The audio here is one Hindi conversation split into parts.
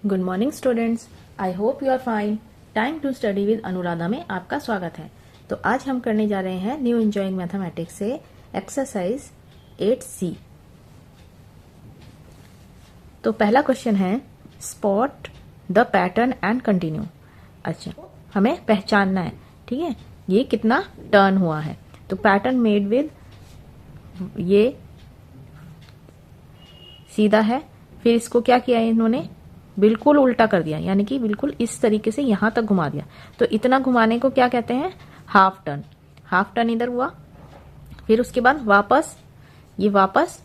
Good morning students, I hope you are fine. Time to study with Anuradha में आपका स्वागत है। तो आज हम करने जा रहे हैं न्यू एंजॉइंग मैथमेटिक्स से एक्सरसाइज 8C। तो पहला क्वेश्चन है spot the pattern and continue. अच्छा, हमें पहचानना है, ठीक है, ये कितना टर्न हुआ है। तो पैटर्न मेड विद ये सीधा है, फिर इसको क्या किया है इन्होंने, बिल्कुल उल्टा कर दिया, यानी कि बिल्कुल इस तरीके से यहां तक घुमा दिया। तो इतना घुमाने को क्या कहते हैं, हाफ टर्न। हाफ टर्न इधर हुआ, फिर उसके बाद वापस ये वापस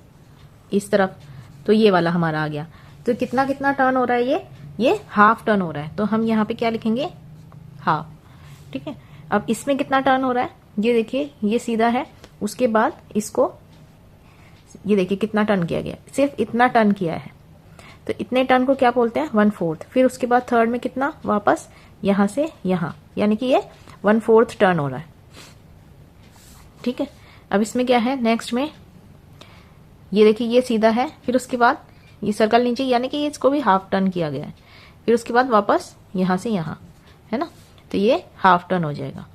इस तरफ, तो ये वाला हमारा आ गया। तो कितना कितना टर्न हो रहा है, ये हाफ टर्न हो रहा है। तो हम यहाँ पे क्या लिखेंगे, हाफ, ठीक है। अब इसमें कितना टर्न हो रहा है, ये देखिए, ये सीधा है, उसके बाद इसको ये देखिए कितना टर्न किया गया, सिर्फ इतना टर्न किया है। तो इतने टर्न को क्या बोलते हैं, 1/4। फिर उसके बाद थर्ड में कितना, वापस यहां से यहां, यानी कि ये 1/4 टर्न हो रहा है, ठीक है। अब इसमें क्या है, नेक्स्ट में ये देखिए, ये सीधा है, फिर उसके बाद ये सर्कल नीचे, यानी कि इसको भी हाफ टर्न किया गया है। फिर उसके बाद वापस यहां से यहां, है ना, तो ये हाफ टर्न हो जाएगा।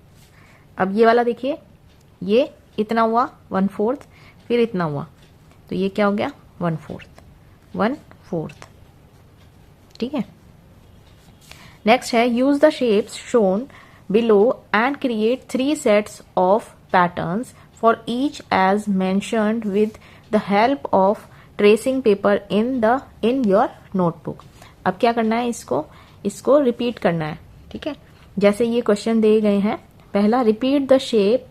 अब ये वाला देखिए, ये इतना हुआ 1/4, फिर इतना हुआ, तो ये क्या हो गया, 1/4, ठीक है। नेक्स्ट है use the shapes shown below and create 3 sets of patterns for each as mentioned with the help of tracing paper in your notebook. अब क्या करना है, इसको रिपीट करना है, ठीक है। जैसे ये क्वेश्चन दिए गए हैं, पहला repeat the shape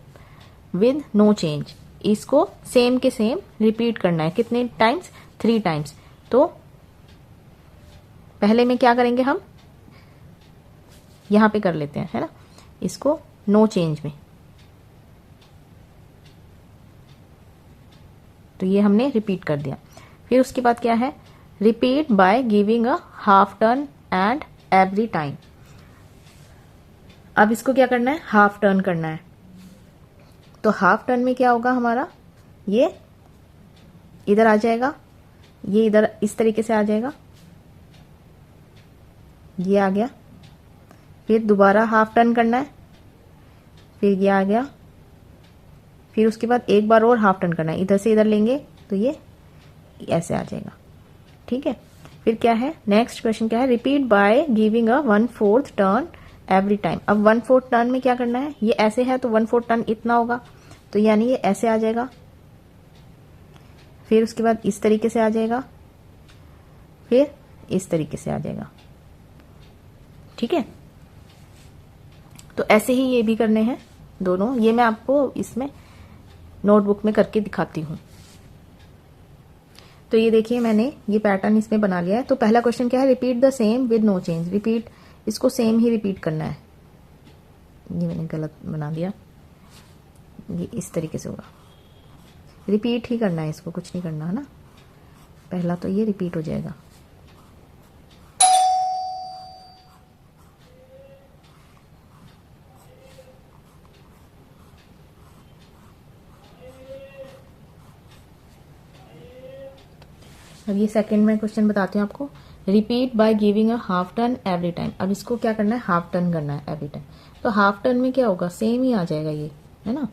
with no change, इसको सेम के सेम रिपीट करना है। कितने टाइम्स, 3 टाइम्स। तो पहले में क्या करेंगे, हम यहां पे कर लेते हैं, है ना, इसको नो चेंज में। तो ये हमने रिपीट कर दिया। फिर उसके बाद क्या है, repeat by giving a half turn and every time. अब इसको क्या करना है, हाफ टर्न करना है। तो हाफ टर्न में क्या होगा हमारा, ये इधर आ जाएगा, ये इधर इस तरीके से आ जाएगा, ये आ गया। फिर दोबारा हाफ टर्न करना है, फिर ये आ गया। फिर उसके बाद एक बार और हाफ टर्न करना है, इधर से इधर लेंगे तो ये ऐसे आ जाएगा, ठीक है। फिर क्या है, नेक्स्ट क्वेश्चन क्या है, repeat by giving a 1/4 turn every time. अब 1/4 टर्न में क्या करना है, ये ऐसे है तो 1/4 टर्न इतना होगा, तो यानी ये ऐसे आ जाएगा। फिर उसके बाद इस तरीके से आ जाएगा, फिर इस तरीके से आ जाएगा, ठीक है। तो ऐसे ही ये भी करने हैं दोनों। ये मैं आपको इसमें नोटबुक में करके दिखाती हूँ। तो ये देखिए, मैंने ये पैटर्न इसमें बना लिया है। तो पहला क्वेश्चन क्या है, repeat the same with no change. Repeat, इसको सेम ही रिपीट करना है। ये मैंने गलत बना दिया, ये इस तरीके से होगा, रिपीट ही करना है इसको, कुछ नहीं करना, है ना। पहला तो ये रिपीट हो जाएगा। अब ये सेकंड में क्वेश्चन बताती हूँ आपको, repeat by giving a half turn every time. अब इसको क्या करना है, हाफ टर्न करना है एवरी टाइम। तो हाफ टर्न में क्या होगा, सेम ही आ जाएगा ये, है ना,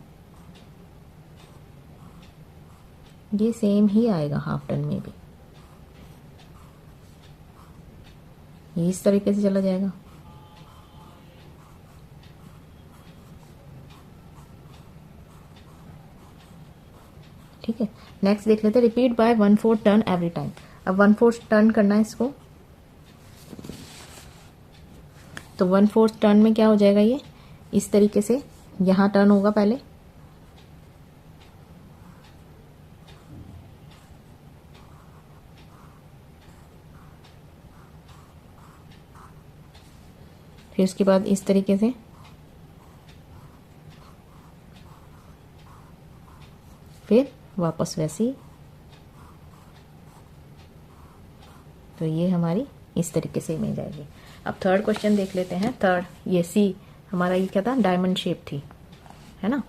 ये सेम ही आएगा हाफ टर्न में भी, ये इस तरीके से चला जाएगा। ठीक है, नेक्स्ट देख लेते हैं, repeat by 1/4 turn every time. अब 1/4 टर्न करना है इसको, तो 1/4 टर्न में क्या हो जाएगा, ये इस तरीके से यहां टर्न होगा पहले, फिर उसके बाद इस तरीके से, फिर वापस वैसे ही। तो ये हमारी इस तरीके से इमेज आएगी। अब थर्ड क्वेश्चन देख लेते हैं। थर्ड, ये सी हमारा, ये क्या था, डायमंड शेप थी, है ना।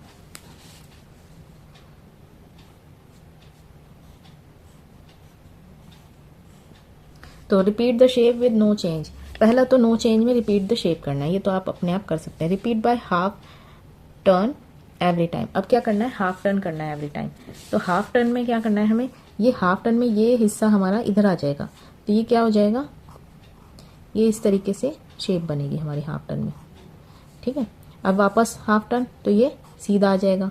तो repeat the shape with no change, पहला तो नो चेंज में रिपीट द शेप करना है, ये तो आप अपने आप कर सकते हैं। Repeat by half turn every time, अब क्या करना है, हाफ टर्न करना है एवरी टाइम। तो हाफ टर्न में क्या करना है हमें, ये हाफ टर्न में ये हिस्सा हमारा इधर आ जाएगा, तो ये क्या हो जाएगा, ये इस तरीके से शेप बनेगी हमारी हाफ टर्न में। ठीक है, अब वापस हाफ टर्न, तो ये सीधा आ जाएगा,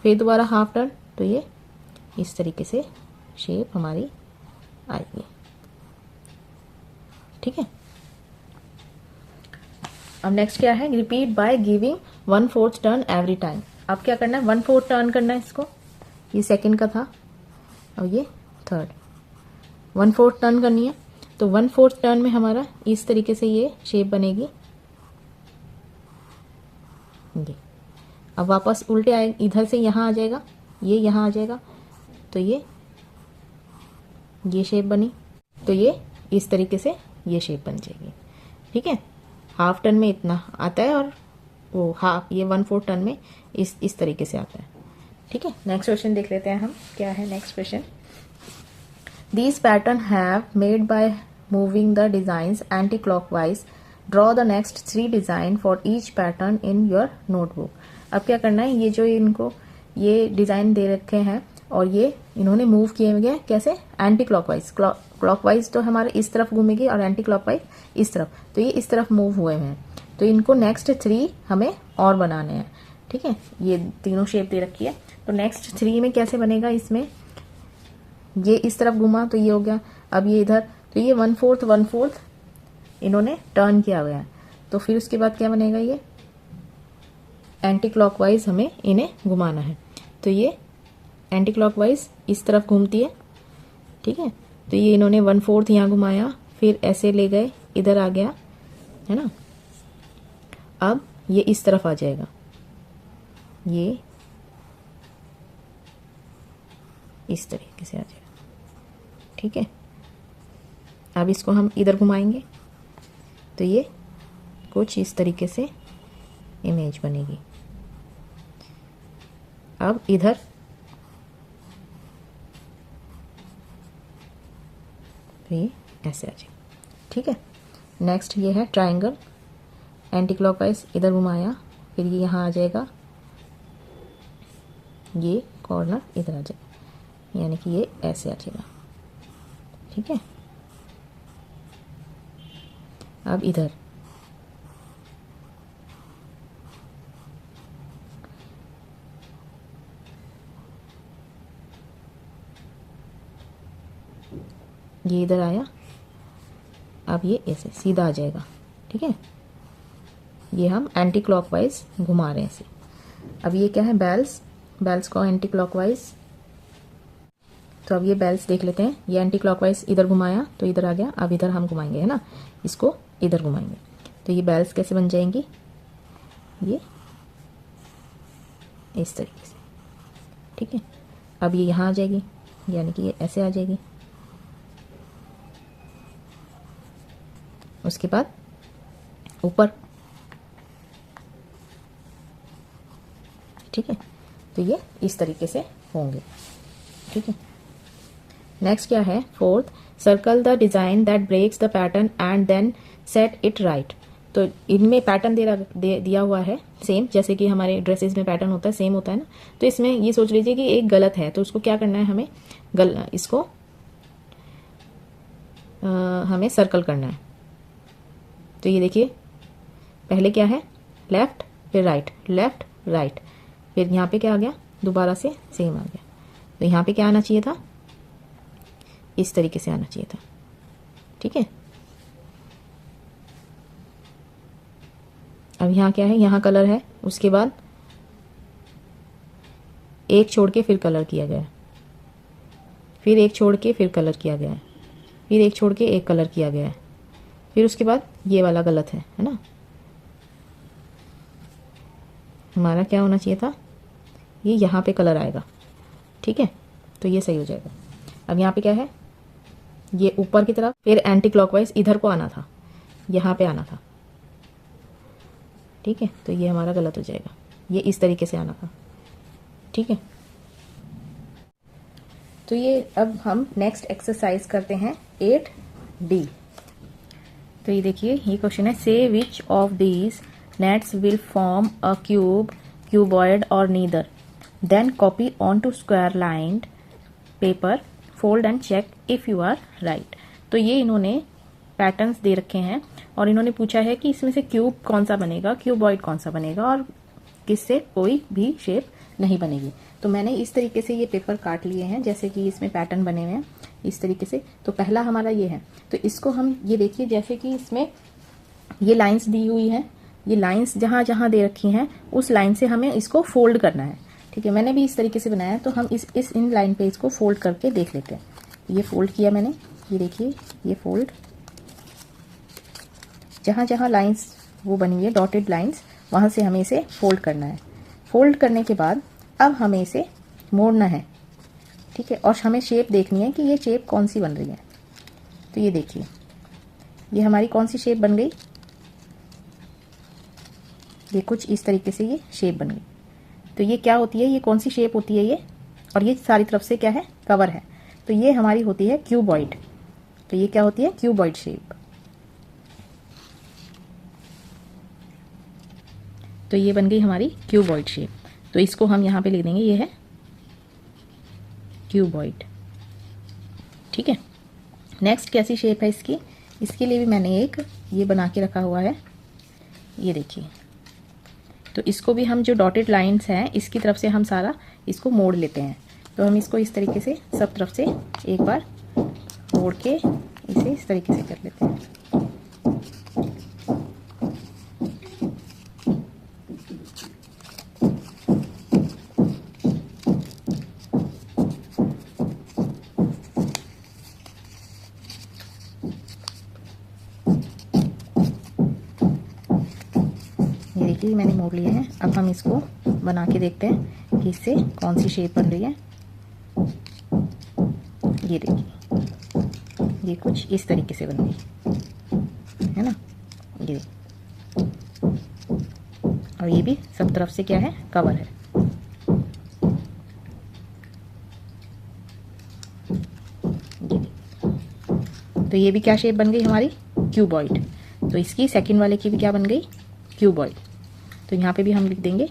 फिर दोबारा हाफ टर्न, तो ये इस तरीके से शेप हमारी आएगी। ठीक है, अब नेक्स्ट क्या है, repeat by giving 1/4 turn every time. अब क्या करना है, 1/4 टर्न करना है इसको, ये सेकंड का था और ये थर्ड, 1/4 टर्न करनी है। तो 1/4 टर्न में हमारा इस तरीके से ये शेप बनेगी, ये अब वापस उल्टे आए, इधर से यहाँ आ जाएगा, ये यहाँ आ जाएगा, तो ये शेप बनी, तो ये इस तरीके से ये शेप बन जाएगी। ठीक है, हाफ टर्न में इतना आता है और वो हाफ ये 1/4 टर्न में इस तरीके से आता है। ठीक है, नेक्स्ट क्वेश्चन देख लेते हैं हम, क्या है next question. These pattern have made by moving the designs anti-clockwise. Draw the next 3 design for each pattern in your notebook. अब क्या करना है, ये जो इनको ये डिजाइन दे रखे हैं और ये इन्होंने मूव किए हुए कैसे, एंटी क्लॉकवाइज। क्लॉकवाइज तो हमारे इस तरफ घूमेगी और एंटी क्लॉकवाइज इस तरफ, तो ये इस तरफ मूव हुए हैं, तो इनको नेक्स्ट 3 हमें और बनाने हैं। ठीक है, ये तीनों शेप दे रखी है, तो नेक्स्ट 3 में कैसे बनेगा, इसमें ये इस तरफ घुमा तो ये हो गया, अब ये इधर, तो ये 1/4 इन्होंने टर्न किया हुआ है, तो फिर उसके बाद क्या बनेगा, ये एंटी क्लॉकवाइज हमें इन्हें घुमाना है, तो ये एंटी क्लॉकवाइज इस तरफ घूमती है। ठीक है, तो ये इन्होंने 1/4 यहाँ घुमाया, फिर ऐसे ले गए, इधर आ गया है ना, अब ये इस तरफ आ जाएगा, ये इस तरीके से आ जाएगा। ठीक है, अब इसको हम इधर घुमाएंगे, तो ये कुछ इस तरीके से इमेज बनेगी। अब इधर तो ये ऐसे आ जाएगा। ठीक है, नेक्स्ट ये है ट्रायंगल, एंटी क्लॉकवाइज इधर घुमाया, फिर ये यहाँ आ जाएगा, ये कॉर्नर इधर आ जाएगा, यानी कि ये ऐसे आ जाएगा। ठीक है, अब इधर ये इधर आया, अब ये ऐसे सीधा आ जाएगा। ठीक है, ये हम एंटी क्लॉकवाइज घुमा रहे हैं इसे। अब ये क्या है, बेल्स को एंटी क्लॉकवाइज, तो अब ये बेल्स देख लेते हैं, ये एंटी क्लॉकवाइज इधर घुमाया तो इधर आ गया, अब इधर हम घुमाएंगे है ना, इसको इधर घुमाएंगे, तो ये बेल्स कैसे बन जाएंगी, ये इस तरीके से। ठीक है, अब ये यहाँ आ जाएगी, यानी कि ये ऐसे आ जाएगी। उसके बाद ऊपर, ठीक है, तो ये इस तरीके से होंगे। ठीक है, नेक्स्ट क्या है, 4th, circle the design that breaks the pattern and then set it right. तो इनमें पैटर्न दिया हुआ है सेम, जैसे कि हमारे ड्रेसेस में पैटर्न होता है, सेम होता है ना, तो इसमें ये सोच लीजिए कि एक गलत है, तो उसको क्या करना है, हमें इसको हमें सर्कल करना है। तो ये देखिए, पहले क्या है, लेफ्ट फिर राइट, लेफ्ट राइट, फिर यहाँ पे क्या आ गया, दोबारा से सेम आ गया, तो यहाँ पे क्या आना चाहिए था, इस तरीके से आना चाहिए था। ठीक है, अब यहाँ क्या है, यहाँ कलर है, उसके बाद एक छोड़ के फिर कलर किया गया है, फिर एक छोड़ के फिर कलर किया गया है, फिर एक छोड़ के एक कलर किया गया है, फिर उसके बाद ये वाला गलत है ना, हमारा क्या होना चाहिए था, ये यहाँ पे कलर आएगा। ठीक है, तो ये सही हो जाएगा। अब यहाँ पे क्या है, ये ऊपर की तरफ, फिर एंटी क्लॉकवाइज इधर को आना था, यहाँ पे आना था। ठीक है, तो ये हमारा गलत हो जाएगा, ये इस तरीके से आना था। ठीक है, तो ये अब हम नेक्स्ट एक्सरसाइज करते हैं 8D। तो ये देखिए, ये क्वेश्चन है, say which of these nets will form a cube, cuboid और neither, then copy onto square lined paper, fold and check if you are right. तो ये इन्होंने पैटर्न्स दे रखे हैं और इन्होंने पूछा है कि इसमें से क्यूब कौन सा बनेगा, क्यूबॉइड कौन सा बनेगा और किससे कोई भी शेप नहीं बनेगी। तो मैंने इस तरीके से ये पेपर काट लिए हैं, जैसे कि इसमें पैटर्न बने हुए हैं इस तरीके से। तो पहला हमारा ये है, तो इसको हम ये देखिए, जैसे कि इसमें ये लाइंस दी हुई हैं, ये लाइंस जहां जहां दे रखी हैं उस लाइन से हमें इसको फोल्ड करना है। ठीक है, मैंने भी इस तरीके से बनाया है, तो हम इन लाइन पे इसको फोल्ड करके देख लेते हैं। ये फोल्ड किया मैंने, ये देखिए, ये फोल्ड, जहां जहां लाइंस वो बनी हुई है डॉटेड लाइंस, वहां से हमें इसे फोल्ड करना है। फोल्ड करने के बाद अब हमें इसे मोड़ना है। ठीक है, और हमें शेप देखनी है कि ये शेप कौन सी बन रही है। तो ये देखिए, ये हमारी कौन सी शेप बन गई, ये कुछ इस तरीके से ये शेप बन गई। तो ये क्या होती है, ये कौन सी शेप होती है ये, और ये सारी तरफ से क्या है, कवर है। तो ये हमारी होती है क्यूबॉइड। तो ये क्या होती है, क्यूबॉइड शेप। तो ये बन गई हमारी क्यूबॉइड शेप। तो इसको हम यहाँ पे लिख देंगे, ये है क्यूबॉइड। ठीक है, नेक्स्ट कैसी शेप है इसकी, इसके लिए भी मैंने एक ये बना के रखा हुआ है, ये देखिए। तो इसको भी हम जो डॉटेड लाइंस हैं इसकी तरफ से हम सारा इसको मोड़ लेते हैं। तो हम इसको इस तरीके से सब तरफ से एक बार मोड़ के इसे इस तरीके से कर लेते हैं। ये देखिए, मैंने मोड़ लिए हैं। अब हम इसको बना के देखते हैं कि इससे कौन सी शेप बन रही है। ये देखिए, ये कुछ इस तरीके से बन गई है ना, ये। और ये भी सब तरफ से क्या है, कवर है। तो ये भी क्या शेप बन गई हमारी, क्यूबॉइड। तो इसकी सेकंड वाले की भी क्या बन गई, क्यूबॉइड। तो यहाँ पे भी हम लिख देंगे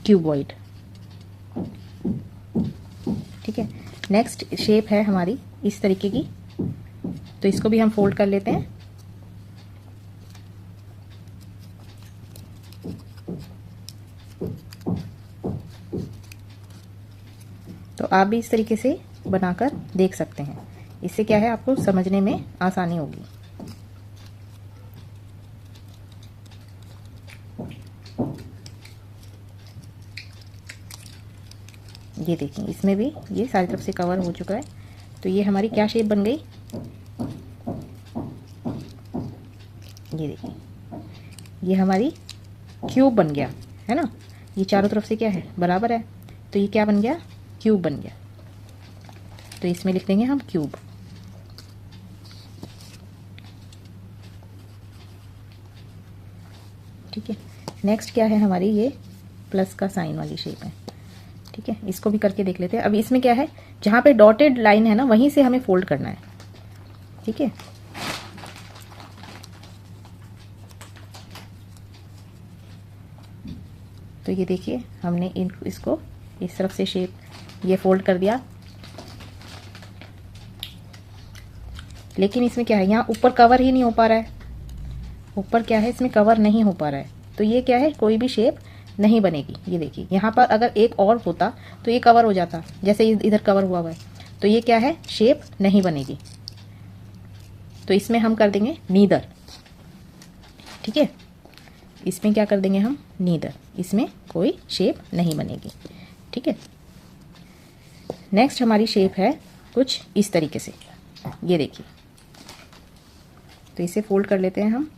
क्यूबॉइड। ठीक है, नेक्स्ट शेप है हमारी इस तरीके की। तो इसको भी हम फोल्ड कर लेते हैं। तो आप भी इस तरीके से बनाकर देख सकते हैं, इससे क्या है, आपको समझने में आसानी होगी। ये देखिए, इसमें भी ये सारी तरफ से कवर हो चुका है। तो ये हमारी क्या शेप बन गई, ये देखिए, ये हमारी क्यूब बन गया है ना। ये चारों तरफ से क्या है, बराबर है। तो ये क्या बन गया, क्यूब बन गया। तो इसमें लिख देंगे हम क्यूब। ठीक है, नेक्स्ट क्या है हमारी, ये प्लस का साइन वाली शेप है। ठीक है, इसको भी करके देख लेते हैं। अब इसमें क्या है, जहां पे डॉटेड लाइन है ना, वहीं से हमें फोल्ड करना है। ठीक है, तो ये देखिए, हमने इसको इस तरफ से शेप ये फोल्ड कर दिया। लेकिन इसमें क्या है, यहाँ ऊपर कवर ही नहीं हो पा रहा है। ऊपर क्या है, इसमें कवर नहीं हो पा रहा है। तो ये क्या है, कोई भी शेप नहीं बनेगी। ये देखिए, यहाँ पर अगर एक और होता तो ये कवर हो जाता, जैसे इधर कवर हुआ है। तो ये क्या है, शेप नहीं बनेगी। तो इसमें हम कर देंगे नीदर। ठीक है, इसमें क्या कर देंगे हम, नीदर। इसमें कोई शेप नहीं बनेगी। ठीक है, नेक्स्ट हमारी शेप है कुछ इस तरीके से। ये देखिए, तो इसे फोल्ड कर लेते हैं हम।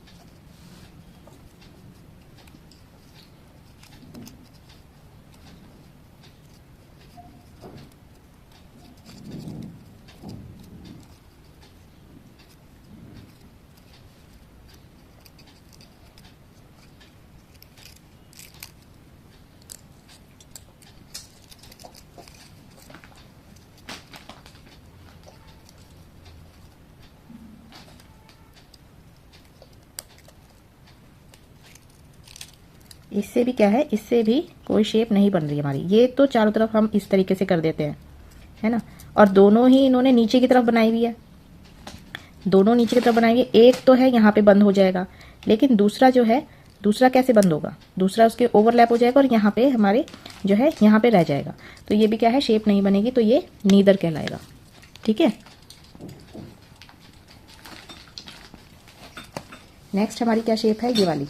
इससे भी क्या है, इससे भी कोई शेप नहीं बन रही हमारी। ये तो चारों तरफ हम इस तरीके से कर देते हैं, है ना। और दोनों ही इन्होंने नीचे की तरफ बनाई हुई है, दोनों नीचे की तरफ बनाई हुई है। एक तो है यहाँ पे बंद हो जाएगा, लेकिन दूसरा जो है, दूसरा कैसे बंद होगा, दूसरा उसके ओवरलैप हो जाएगा और यहाँ पे हमारे जो है यहाँ पे रह जाएगा। तो ये भी क्या है, शेप नहीं बनेगी, तो ये नीदर कहलाएगा। ठीक है। नेक्स्ट हमारी क्या शेप है, ये वाली,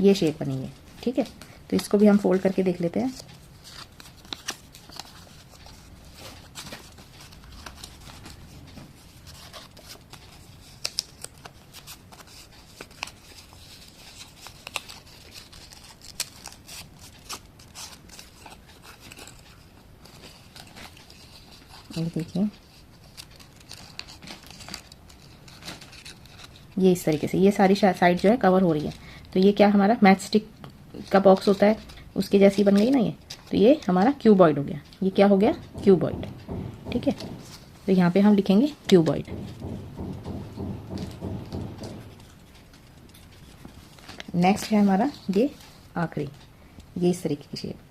ये शेप बनी है। ठीक है, तो इसको भी हम फोल्ड करके देख लेते हैं। ये देखिए, ये इस तरीके से ये सारी साइड जो है कवर हो रही है। तो ये क्या हमारा मैच स्टिक का बॉक्स होता है, उसके जैसी बन गई ना ये। तो ये हमारा क्यूबॉइड हो गया। ये क्या हो गया, क्यूबॉइड। ठीक है, तो यहाँ पे हम लिखेंगे क्यूबॉइड। नेक्स्ट है हमारा ये आखिरी, ये इस तरीके की शेप।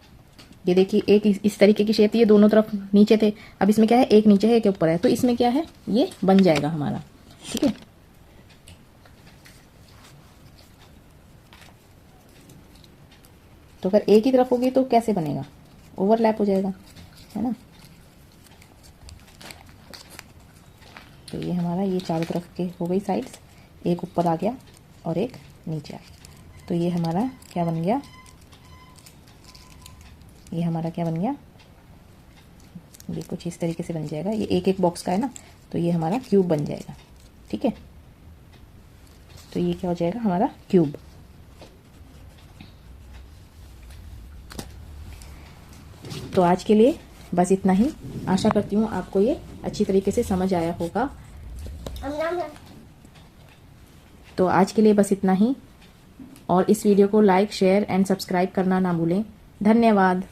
ये देखिए, एक इस तरीके की शेप, ये दोनों तरफ नीचे थे, अब इसमें क्या है, एक नीचे है एक ऊपर है, तो इसमें क्या है, ये बन जाएगा हमारा। ठीक है, तो अगर एक ही तरफ होगी तो कैसे बनेगा, ओवरलैप हो जाएगा, है ना। तो ये हमारा, ये चारों तरफ के हो गई साइड्स, एक ऊपर आ गया और एक नीचे आ गया। तो ये हमारा क्या बन गया, ये हमारा क्या बन गया, ये कुछ इस तरीके से बन जाएगा। ये एक एक बॉक्स का है ना, तो ये हमारा क्यूब बन जाएगा। ठीक है, तो ये क्या हो जाएगा हमारा क्यूब। तो आज के लिए बस इतना ही। आशा करती हूँ आपको ये अच्छी तरीके से समझ आया होगा। तो आज के लिए बस इतना ही, और इस वीडियो को लाइक, शेयर एंड सब्सक्राइब करना ना भूलें। धन्यवाद।